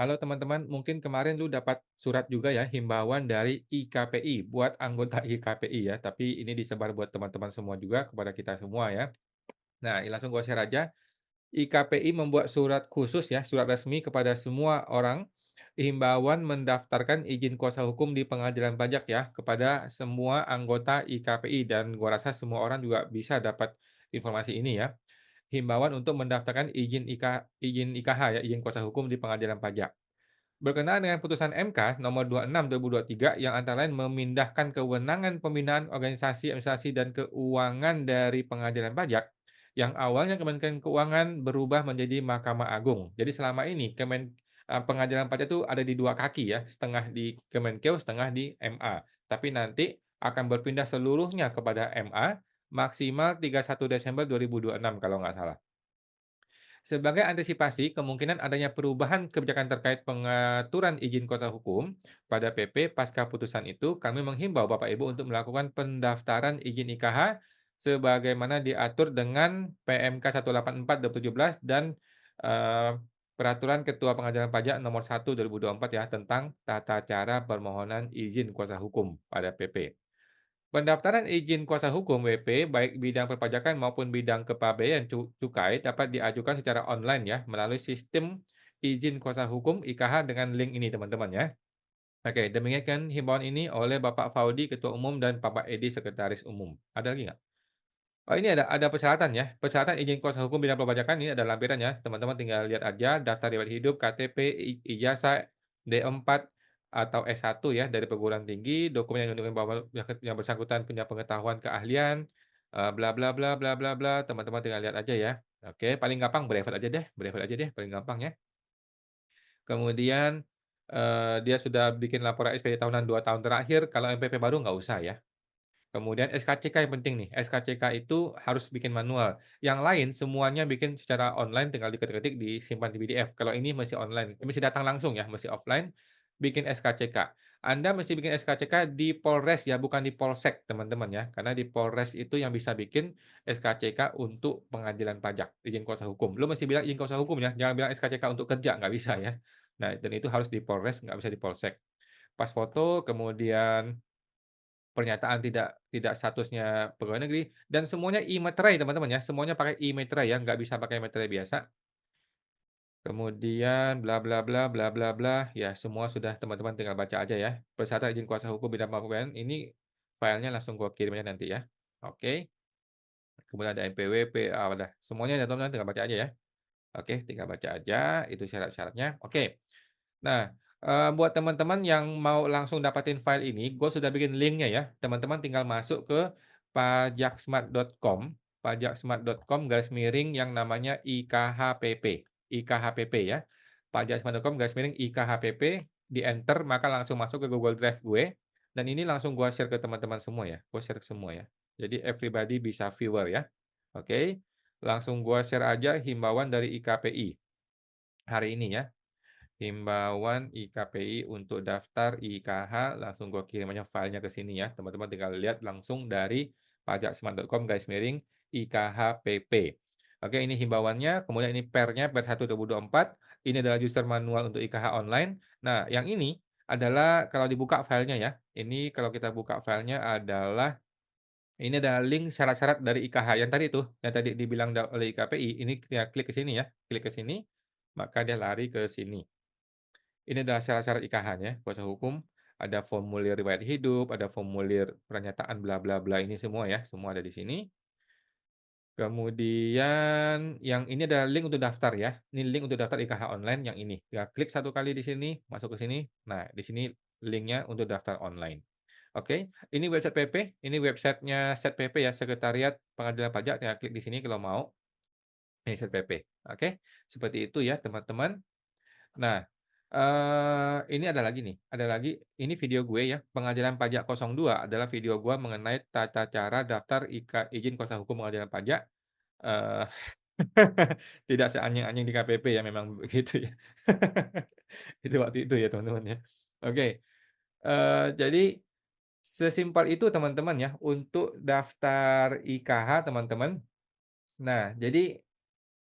Halo teman-teman, mungkin kemarin lu dapat surat juga ya himbauan dari IKPI buat anggota IKPI ya, tapi ini disebar buat teman-teman semua juga kepada kita semua ya. Nah, langsung gua share aja. IKPI membuat surat khusus ya, surat resmi kepada semua orang, himbauan mendaftarkan izin kuasa hukum di pengadilan pajak ya, kepada semua anggota IKPI dan gua rasa semua orang juga bisa dapat informasi ini ya. Himbauan untuk mendaftarkan izin IKH ya, izin kuasa hukum di pengadilan pajak. Berkenaan dengan putusan MK nomor 26/2023 yang antara lain memindahkan kewenangan pembinaan organisasi, administrasi, dan keuangan dari pengadilan pajak, yang awalnya Kementerian Keuangan berubah menjadi Mahkamah Agung. Jadi selama ini pengadilan pajak itu ada di 2 kaki ya, setengah di Kemenkeu, setengah di MA. Tapi nanti akan berpindah seluruhnya kepada MA maksimal 31 Desember 2026 kalau nggak salah. Sebagai antisipasi kemungkinan adanya perubahan kebijakan terkait pengaturan izin kuasa hukum pada PP pasca putusan itu, kami menghimbau Bapak Ibu untuk melakukan pendaftaran izin IKH sebagaimana diatur dengan PMK 184/2017 dan Peraturan Ketua Pengadilan Pajak Nomor 1 2024 ya tentang tata cara permohonan izin kuasa hukum pada PP. Pendaftaran izin kuasa hukum WP, baik bidang perpajakan maupun bidang kepabaian cukai dapat diajukan secara online ya, melalui sistem izin kuasa hukum IKH dengan link ini teman-teman ya. Oke, demikian himbauan ini oleh Bapak Faudi, Ketua Umum, dan Bapak Edi, Sekretaris Umum. Ada lagi nggak? Oh ini ada persyaratan ya, persyaratan izin kuasa hukum bidang perpajakan ini ada lampirannya, teman-teman tinggal lihat aja daftar riwayat hidup, KTP, ijazah, D4 atau S1 ya dari perguruan tinggi, dokumen yang menunjukkan bahwa yang bersangkutan punya pengetahuan keahlian, bla bla bla bla bla bla, teman-teman tinggal lihat aja ya. Oke, paling gampang brevet aja deh paling gampang ya. Kemudian, dia sudah bikin laporan SPT tahunan 2 tahun terakhir, kalau MPP baru nggak usah ya. Kemudian SKCK yang penting nih, SKCK itu harus bikin manual. Yang lain semuanya bikin secara online tinggal diketik-ketik, disimpan di PDF. Kalau ini masih online, mesti datang langsung ya, masih offline, bikin SKCK. Anda mesti bikin SKCK di Polres ya, bukan di Polsek teman-teman ya. Karena di Polres itu yang bisa bikin SKCK untuk pengadilan pajak, izin kuasa hukum. Lu mesti bilang izin kuasa hukum ya, jangan bilang SKCK untuk kerja, nggak bisa ya. Nah, dan itu harus di Polres, nggak bisa di Polsek. Pas foto, kemudian pernyataan tidak statusnya pegawai negeri, dan semuanya e-materai teman-teman ya, semuanya pakai e-materai ya, nggak bisa pakai materai biasa. Kemudian bla bla bla bla bla bla, ya semua sudah teman-teman tinggal baca aja ya. Persyaratan izin kuasa hukum bidang pegawaian ini filenya langsung gua kirim aja nanti ya. Oke, kemudian ada NPWP, udah semuanya ya teman-teman tinggal baca aja ya. Oke, tinggal baca aja, itu syarat-syaratnya. Oke. Nah, buat teman-teman yang mau langsung dapatin file ini, gue sudah bikin linknya ya. Teman-teman tinggal masuk ke pajaksmart.com garis miring yang namanya IKHPP, IKHPP ya. Pajaksmart.com garis miring IKHPP, di-enter maka langsung masuk ke Google Drive gue, dan ini langsung gue share ke teman-teman semua ya, gue share ke semua ya. Jadi everybody bisa viewer ya. Oke, langsung gue share aja himbauan dari IKPI hari ini ya. Himbauan IKPI untuk daftar IKH, langsung gue kirim aja filenya ke sini ya, teman-teman tinggal lihat langsung dari pajaksmart.com garis miring IKHPP. Oke, ini himbauannya, kemudian ini pernya, per 1 2024, ini adalah user manual untuk IKH online. Nah, yang ini adalah kalau dibuka filenya ya, ini kalau kita buka filenya adalah, ini adalah link syarat-syarat dari IKH yang tadi dibilang oleh IKPI, ini ya klik ke sini ya, klik ke sini, maka dia lari ke sini. Ini adalah syarat-syarat IKH-nya, kuasa hukum, ada formulir riwayat hidup, ada formulir pernyataan bla bla bla ini semua ya, semua ada di sini. Kemudian yang ini adalah link untuk daftar ya, ini link untuk daftar IKH online yang ini. Ya klik satu kali di sini, masuk ke sini. Nah, di sini linknya untuk daftar online. Oke, ini website PP, ini websitenya SetPP ya, Sekretariat Pengadilan Pajak, tinggal klik di sini kalau mau. Ini SetPP. Oke, seperti itu ya teman-teman. Nah, ini ada lagi nih, ada lagi, ini video gue ya, Pengadilan Pajak 02 adalah video gua mengenai tata cara daftar izin kuasa hukum pengadilan pajak, eee, tidak seanyeng-anyeng di KPP ya, memang begitu ya. Itu waktu itu ya, teman-teman ya. Oke, jadi sesimpel itu teman-teman ya, untuk daftar IKH teman-teman. Nah, jadi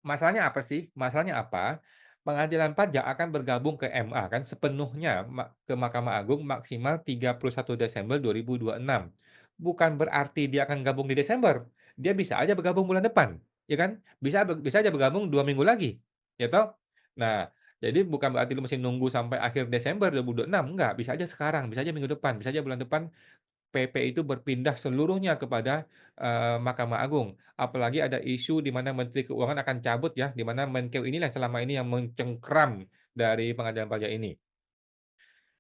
masalahnya apa sih? Masalahnya apa? Pengadilan pajak akan bergabung ke MA kan sepenuhnya ke Mahkamah Agung maksimal 31 Desember 2026. Bukan berarti dia akan gabung di Desember, dia bisa aja bergabung bulan depan, ya kan? Bisa aja bergabung 2 minggu lagi, ya toh? Nah, jadi bukan berarti lu mesti nunggu sampai akhir Desember 2026, enggak, bisa aja sekarang, bisa aja minggu depan, bisa aja bulan depan PP itu berpindah seluruhnya kepada, Mahkamah Agung. Apalagi ada isu di mana Menteri Keuangan akan cabut ya, di mana Menkeu inilah selama ini yang mencengkram dari pengadilan pajak ini.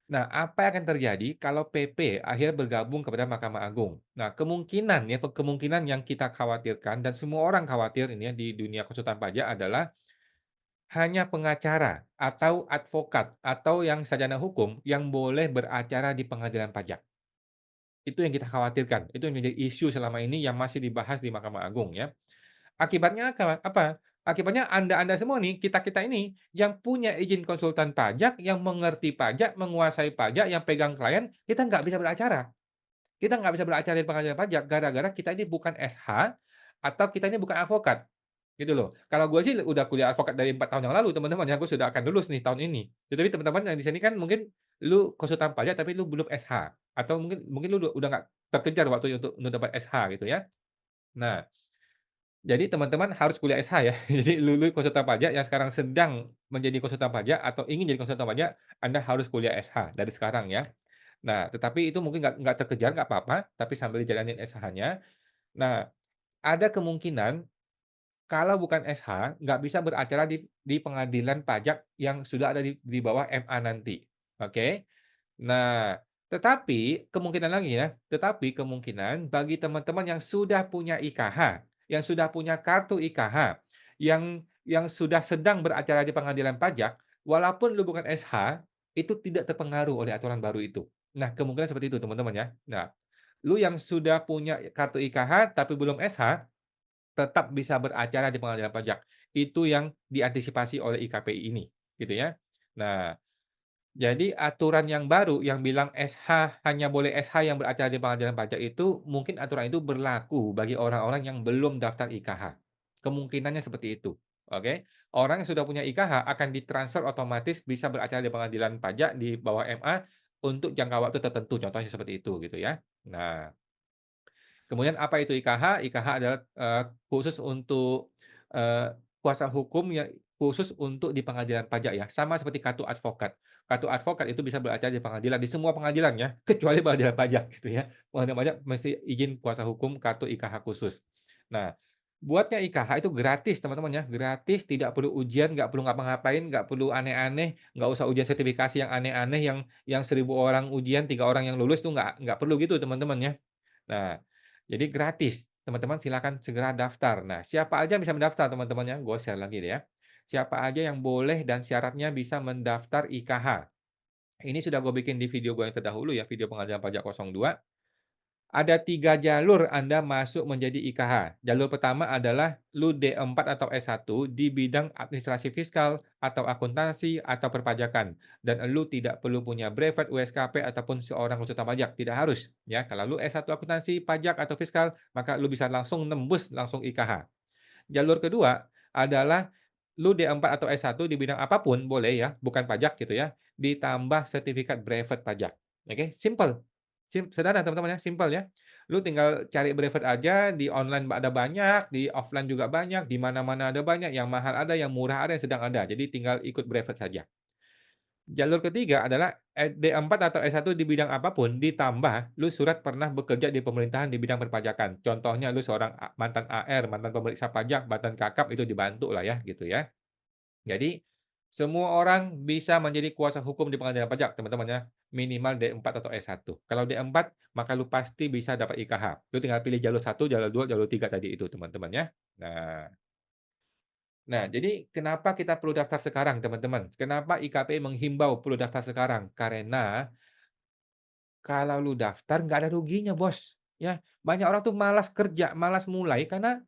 Nah, apa yang akan terjadi kalau PP akhirnya bergabung kepada Mahkamah Agung? Nah, kemungkinan ya, kemungkinan yang kita khawatirkan dan semua orang khawatir ini ya di dunia konsultan pajak adalah hanya pengacara atau advokat atau yang sarjana hukum yang boleh beracara di pengadilan pajak. Itu yang kita khawatirkan, itu yang menjadi isu selama ini yang masih dibahas di Mahkamah Agung ya. Akibatnya apa? Akibatnya Anda-Anda semua nih, kita-kita ini yang punya izin konsultan pajak, yang mengerti pajak, menguasai pajak, yang pegang klien, kita nggak bisa beracara. Kita nggak bisa beracara di pengadilan pajak gara-gara kita ini bukan SH atau kita ini bukan advokat, gitu loh. Kalau gue sih udah kuliah advokat dari 4 tahun yang lalu teman-teman ya, gue sudah akan lulus nih tahun ini. Tetapi teman-teman yang di sini kan mungkin lu konsultan pajak tapi lu belum SH atau mungkin mungkin lu udah nggak terkejar waktunya untuk dapat SH gitu ya. Nah, jadi teman-teman harus kuliah SH ya. Jadi lulu konsultan pajak yang sekarang sedang menjadi konsultan pajak atau ingin jadi konsultan pajak, Anda harus kuliah SH dari sekarang ya. Nah, tetapi itu mungkin nggak terkejar, nggak apa-apa, tapi sambil dijalanin SH-nya. Nah, ada kemungkinan kalau bukan SH, nggak bisa beracara di pengadilan pajak yang sudah ada di bawah MA nanti, oke? Nah, tetapi kemungkinan bagi teman-teman yang sudah punya IKH, yang sudah punya kartu IKH, yang sudah sedang beracara di pengadilan pajak, walaupun lu bukan SH, itu tidak terpengaruh oleh aturan baru itu. Nah, kemungkinan seperti itu teman-teman ya. Nah, lu yang sudah punya kartu IKH tapi belum SH, tetap bisa beracara di pengadilan pajak. Itu yang diantisipasi oleh IKPI ini, gitu ya. Nah, jadi aturan yang baru yang bilang SH hanya boleh SH yang beracara di pengadilan pajak itu, mungkin aturan itu berlaku bagi orang-orang yang belum daftar IKH. Kemungkinannya seperti itu, oke. Orang yang sudah punya IKH akan ditransfer otomatis bisa beracara di pengadilan pajak di bawah MA untuk jangka waktu tertentu, contohnya seperti itu, gitu ya. Nah, kemudian apa itu IKH? IKH adalah, khusus untuk, kuasa hukum yang khusus untuk di pengadilan pajak ya, sama seperti kartu advokat. Kartu advokat itu bisa beracara di pengadilan, di semua pengadilan ya, kecuali pengadilan pajak gitu ya. Pengadilan pajak mesti izin kuasa hukum kartu IKH khusus. Nah, buatnya IKH itu gratis teman-teman ya, gratis, tidak perlu ujian, nggak perlu ngapa-ngapain, nggak perlu aneh-aneh, nggak usah ujian sertifikasi yang aneh-aneh yang 1.000 orang ujian, 3 orang yang lulus tuh nggak perlu gitu teman-teman ya. Nah, jadi gratis, teman-teman silakan segera daftar. Nah, siapa aja yang bisa mendaftar teman-teman ya, gue share lagi deh ya. Siapa aja yang boleh dan syaratnya bisa mendaftar IKH. Ini sudah gue bikin di video gue yang terdahulu ya, video pengadilan pajak 02. Ada 3 jalur Anda masuk menjadi IKH. Jalur pertama adalah lu D4 atau S1 di bidang administrasi fiskal atau akuntansi atau perpajakan. Dan lu tidak perlu punya brevet, USKP ataupun seorang konsultan pajak, tidak harus ya. Kalau lu S1 akuntansi, pajak atau fiskal, maka lu bisa langsung nembus langsung IKH. Jalur kedua adalah lu D4 atau S1 di bidang apapun boleh ya, bukan pajak gitu ya, ditambah sertifikat brevet pajak. Oke, simple. Sederhana teman-teman ya, simpel ya. Lu tinggal cari brevet aja, di online ada banyak, di offline juga banyak, di mana-mana ada banyak, yang mahal ada, yang murah ada, yang sedang ada. Jadi tinggal ikut brevet saja. Jalur ketiga adalah D4 atau S1 di bidang apapun, ditambah lu surat pernah bekerja di pemerintahan di bidang perpajakan. Contohnya lu seorang mantan AR, mantan pemeriksa pajak, mantan Kakap, itu dibantu lah ya, gitu ya. Jadi, semua orang bisa menjadi kuasa hukum di pengadilan pajak, teman-teman ya, minimal D4 atau S1. Kalau D4, maka lu pasti bisa dapat IKH. Lu tinggal pilih jalur 1, jalur 2, jalur 3 tadi itu, teman-teman ya. Nah jadi kenapa kita perlu daftar sekarang, teman-teman? Kenapa IKP menghimbau perlu daftar sekarang? Karena kalau lu daftar nggak ada ruginya, Bos, ya. Banyak orang tuh malas kerja, malas mulai karena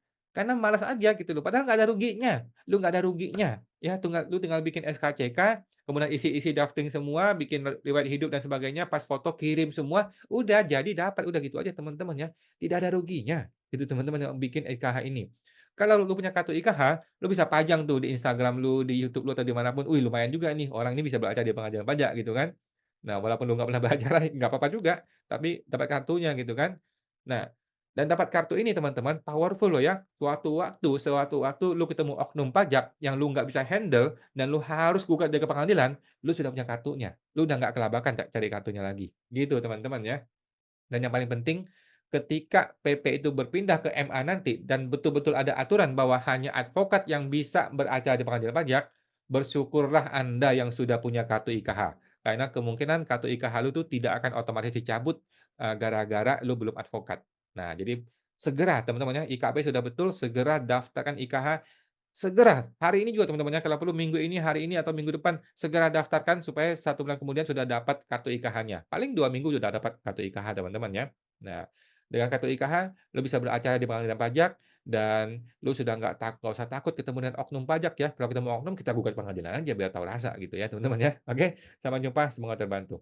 malas aja gitu loh, padahal nggak ada ruginya. Lu nggak ada ruginya, ya lu tinggal bikin SKCK, kemudian isi-isi drafting semua, bikin riwayat hidup dan sebagainya, pas foto kirim semua, udah jadi dapat, udah gitu aja teman-teman ya. Tidak ada ruginya, itu teman-teman yang bikin SKH ini. Kalau lu punya kartu IKH, lu bisa pajang tuh di Instagram lu, di YouTube lu, atau di mana pun, "Wih, lumayan juga nih, orang ini bisa belajar di pengadilan pajak," gitu kan. Nah, walaupun lu nggak pernah belajar, nggak apa-apa juga, tapi dapat kartunya gitu kan. Nah, dan dapat kartu ini teman-teman, powerful loh ya. Sewaktu-waktu lu ketemu oknum pajak yang lu nggak bisa handle dan lu harus gugat dia ke pengadilan, lu sudah punya kartunya. Lu udah nggak kelabakan cari kartunya lagi. Gitu teman-teman ya. Dan yang paling penting, ketika PP itu berpindah ke MA nanti dan betul-betul ada aturan bahwa hanya advokat yang bisa beracara di pengadilan pajak, bersyukurlah Anda yang sudah punya kartu IKH. Karena kemungkinan kartu IKH lu tuh tidak akan otomatis dicabut, gara-gara lu belum advokat. Nah, jadi segera teman-teman ya, IKP sudah betul, segera daftarkan IKH. Segera, hari ini juga teman-teman ya, kalau perlu minggu ini, hari ini, atau minggu depan, segera daftarkan supaya 1 bulan kemudian sudah dapat kartu IKH-nya. Paling 2 minggu sudah dapat kartu IKH teman-teman ya. Nah, dengan kartu IKH, lu bisa beracara di pengadilan pajak, dan lu sudah nggak usah takut ketemu dengan oknum pajak ya. Kalau ketemu oknum, kita gugat pengadilan aja biar tahu rasa gitu ya teman-teman ya. Oke, sampai jumpa, semoga terbantu.